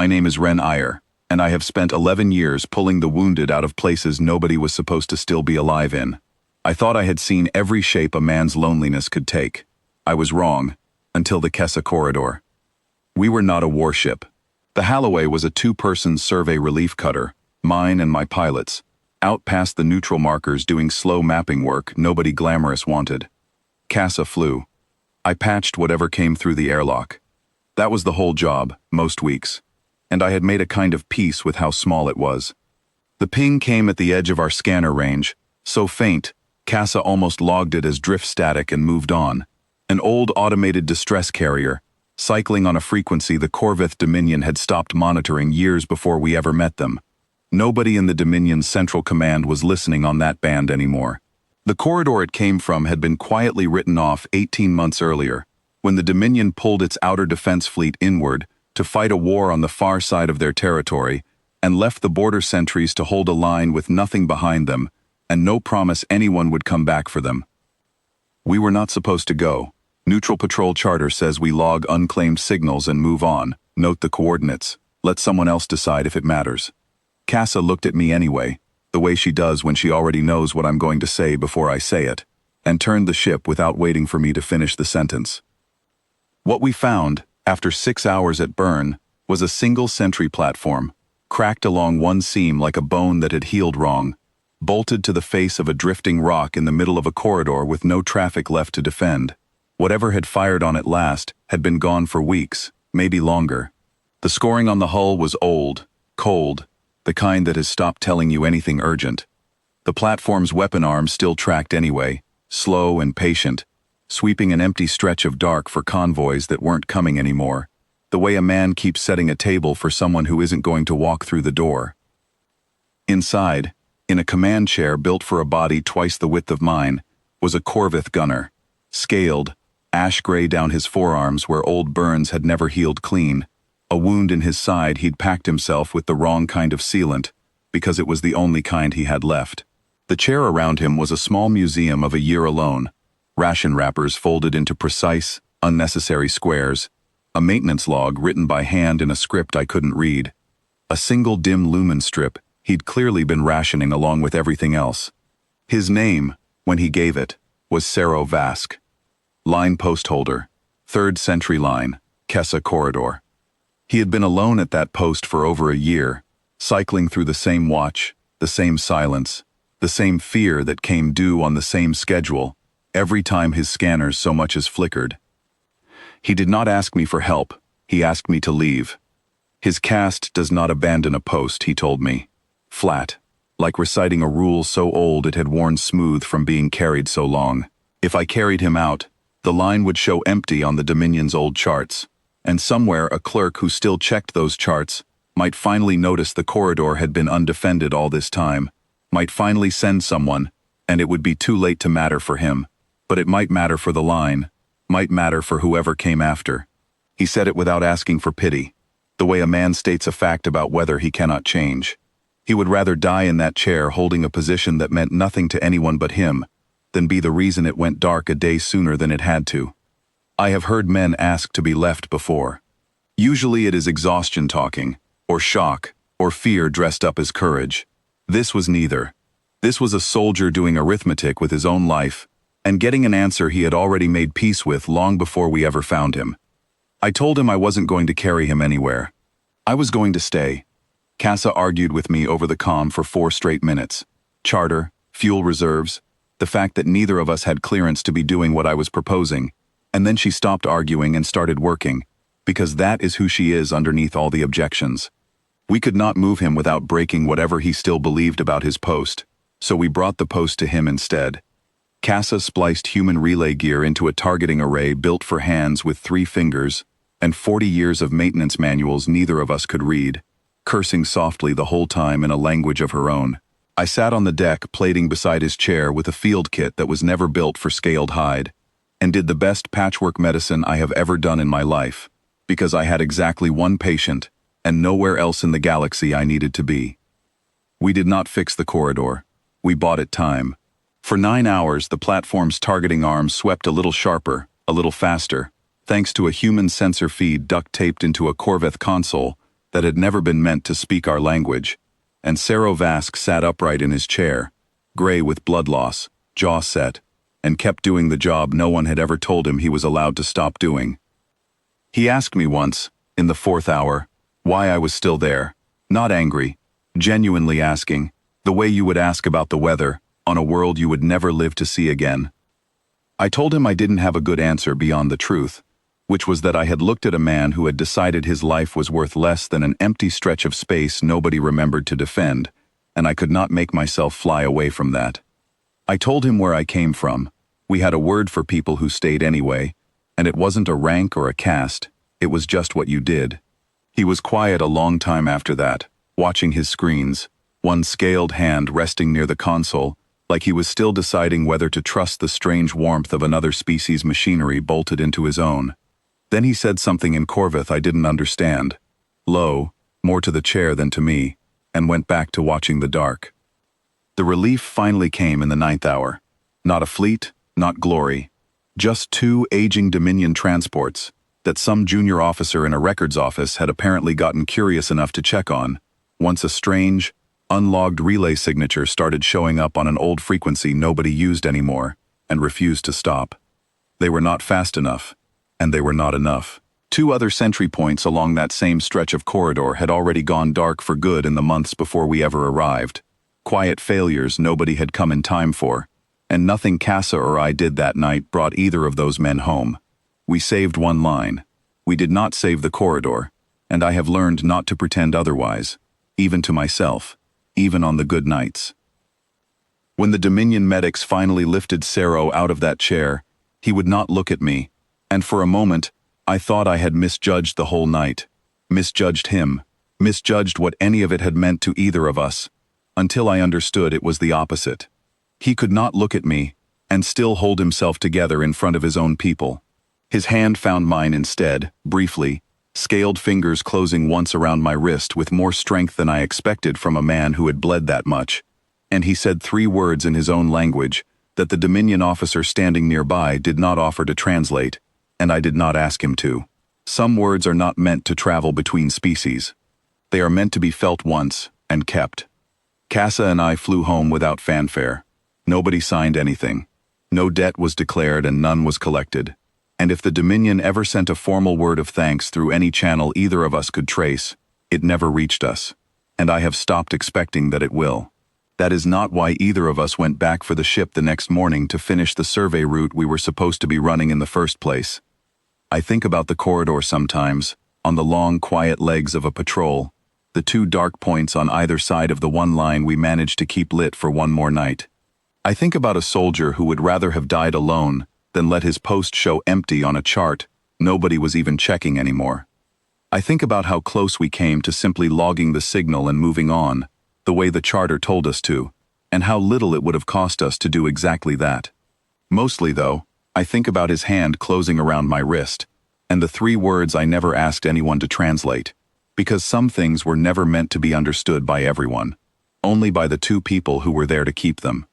My name is Ren Iyer, and I have spent 11 years pulling the wounded out of places nobody was supposed to still be alive in. I thought I had seen every shape a man's loneliness could take. I was wrong, until the Kessa corridor. We were not a warship. The Halloway was a two-person survey relief cutter, mine and my pilot's, out past the neutral markers doing slow mapping work nobody glamorous wanted. Kessa flew. I patched whatever came through the airlock. That was the whole job, most weeks. And I had made a kind of peace with how small it was. The ping came at the edge of our scanner range, so faint, Kessa almost logged it as drift static and moved on. An old automated distress carrier, cycling on a frequency the Corvith Dominion had stopped monitoring years before we ever met them. Nobody in the Dominion's central command was listening on that band anymore. The corridor it came from had been quietly written off 18 months earlier, when the Dominion pulled its outer defense fleet inward to fight a war on the far side of their territory and left the border sentries to hold a line with nothing behind them and no promise anyone would come back for them. We were not supposed to go. Neutral Patrol Charter says we log unclaimed signals and move on, note the coordinates, let someone else decide if it matters. Kessa looked at me anyway, the way she does when she already knows what I'm going to say before I say it, and turned the ship without waiting for me to finish the sentence. What we found, after 6 hours at burn, was a single sentry platform, cracked along one seam like a bone that had healed wrong, bolted to the face of a drifting rock in the middle of a corridor with no traffic left to defend. Whatever had fired on it last had been gone for weeks, maybe longer. The scoring on the hull was old, cold, the kind that has stopped telling you anything urgent. The platform's weapon arms still tracked anyway, slow and patient, sweeping an empty stretch of dark for convoys that weren't coming anymore, the way a man keeps setting a table for someone who isn't going to walk through the door. Inside, in a command chair built for a body twice the width of mine, was a Corvith gunner, scaled, ash-gray down his forearms where old burns had never healed clean, a wound in his side he'd packed himself with the wrong kind of sealant, because it was the only kind he had left. The chair around him was a small museum of a year alone, ration wrappers folded into precise, unnecessary squares, a maintenance log written by hand in a script I couldn't read, a single dim lumen strip he'd clearly been rationing along with everything else. His name, when he gave it, was Sero Vask. Line post holder, 3rd Sentry Line, Kessa Corridor. He had been alone at that post for over a year, cycling through the same watch, the same silence, the same fear that came due on the same schedule, every time his scanners so much as flickered. He did not ask me for help, he asked me to leave. His caste does not abandon a post, he told me. Flat, like reciting a rule so old it had worn smooth from being carried so long. If I carried him out, the line would show empty on the Dominion's old charts, and somewhere a clerk who still checked those charts might finally notice the corridor had been undefended all this time, might finally send someone, and it would be too late to matter for him, but it might matter for the line, might matter for whoever came after. He said it without asking for pity, the way a man states a fact about weather he cannot change. He would rather die in that chair holding a position that meant nothing to anyone but him, than be the reason it went dark a day sooner than it had to. I have heard men ask to be left before. Usually it is exhaustion talking, or shock, or fear dressed up as courage. This was neither. This was a soldier doing arithmetic with his own life, and getting an answer he had already made peace with long before we ever found him. I told him I wasn't going to carry him anywhere. I was going to stay. Kessa argued with me over the comm for 4 straight minutes. Charter, fuel reserves, the fact that neither of us had clearance to be doing what I was proposing, and then she stopped arguing and started working, because that is who she is underneath all the objections. We could not move him without breaking whatever he still believed about his post, so we brought the post to him instead. Kessa spliced human relay gear into a targeting array built for hands with 3 fingers, and 40 years of maintenance manuals neither of us could read, cursing softly the whole time in a language of her own. I sat on the deck plating beside his chair with a field kit that was never built for scaled hide, and did the best patchwork medicine I have ever done in my life, because I had exactly 1 patient, and nowhere else in the galaxy I needed to be. We did not fix the corridor. We bought it time. For 9 hours, the platform's targeting arms swept a little sharper, a little faster, thanks to a human sensor feed duct-taped into a Corvith console, that had never been meant to speak our language, and Sarovask sat upright in his chair, gray with blood loss, jaw set, and kept doing the job no one had ever told him he was allowed to stop doing. He asked me once, in the 4th hour, why I was still there, not angry, genuinely asking, the way you would ask about the weather, on a world you would never live to see again. I told him I didn't have a good answer beyond the truth, which was that I had looked at a man who had decided his life was worth less than an empty stretch of space nobody remembered to defend, and I could not make myself fly away from that. I told him where I came from. We had a word for people who stayed anyway, and it wasn't a rank or a caste, it was just what you did. He was quiet a long time after that, watching his screens, one scaled hand resting near the console, like he was still deciding whether to trust the strange warmth of another species' machinery bolted into his own. Then he said something in Corvith I didn't understand, low, more to the chair than to me, and went back to watching the dark. The relief finally came in the 9th hour. Not a fleet, not glory. Just 2 aging Dominion transports that some junior officer in a records office had apparently gotten curious enough to check on, once a strange, unlogged relay signature started showing up on an old frequency nobody used anymore, and refused to stop. They were not fast enough, and they were not enough. 2 other sentry points along that same stretch of corridor had already gone dark for good in the months before we ever arrived. Quiet failures nobody had come in time for, and nothing Casa or I did that night brought either of those men home. We saved one line. We did not save the corridor, and I have learned not to pretend otherwise, even to myself, even on the good nights. When the Dominion medics finally lifted Saro out of that chair, he would not look at me, and for a moment, I thought I had misjudged the whole night, misjudged him, misjudged what any of it had meant to either of us, until I understood it was the opposite. He could not look at me, and still hold himself together in front of his own people. His hand found mine instead, briefly, scaled fingers closing once around my wrist with more strength than I expected from a man who had bled that much, and he said 3 words in his own language that the Dominion officer standing nearby did not offer to translate, and I did not ask him to. Some words are not meant to travel between species. They are meant to be felt once, and kept. Casa and I flew home without fanfare. Nobody signed anything. No debt was declared and none was collected. And if the Dominion ever sent a formal word of thanks through any channel either of us could trace, it never reached us. And I have stopped expecting that it will. That is not why either of us went back for the ship the next morning to finish the survey route we were supposed to be running in the first place. I think about the corridor sometimes, on the long, quiet legs of a patrol, the 2 dark points on either side of the one line we managed to keep lit for one more night. I think about a soldier who would rather have died alone than let his post show empty on a chart nobody was even checking anymore. I think about how close we came to simply logging the signal and moving on, the way the charter told us to, and how little it would have cost us to do exactly that. Mostly, though, I think about his hand closing around my wrist, and the 3 words I never asked anyone to translate, because some things were never meant to be understood by everyone, only by the 2 people who were there to keep them.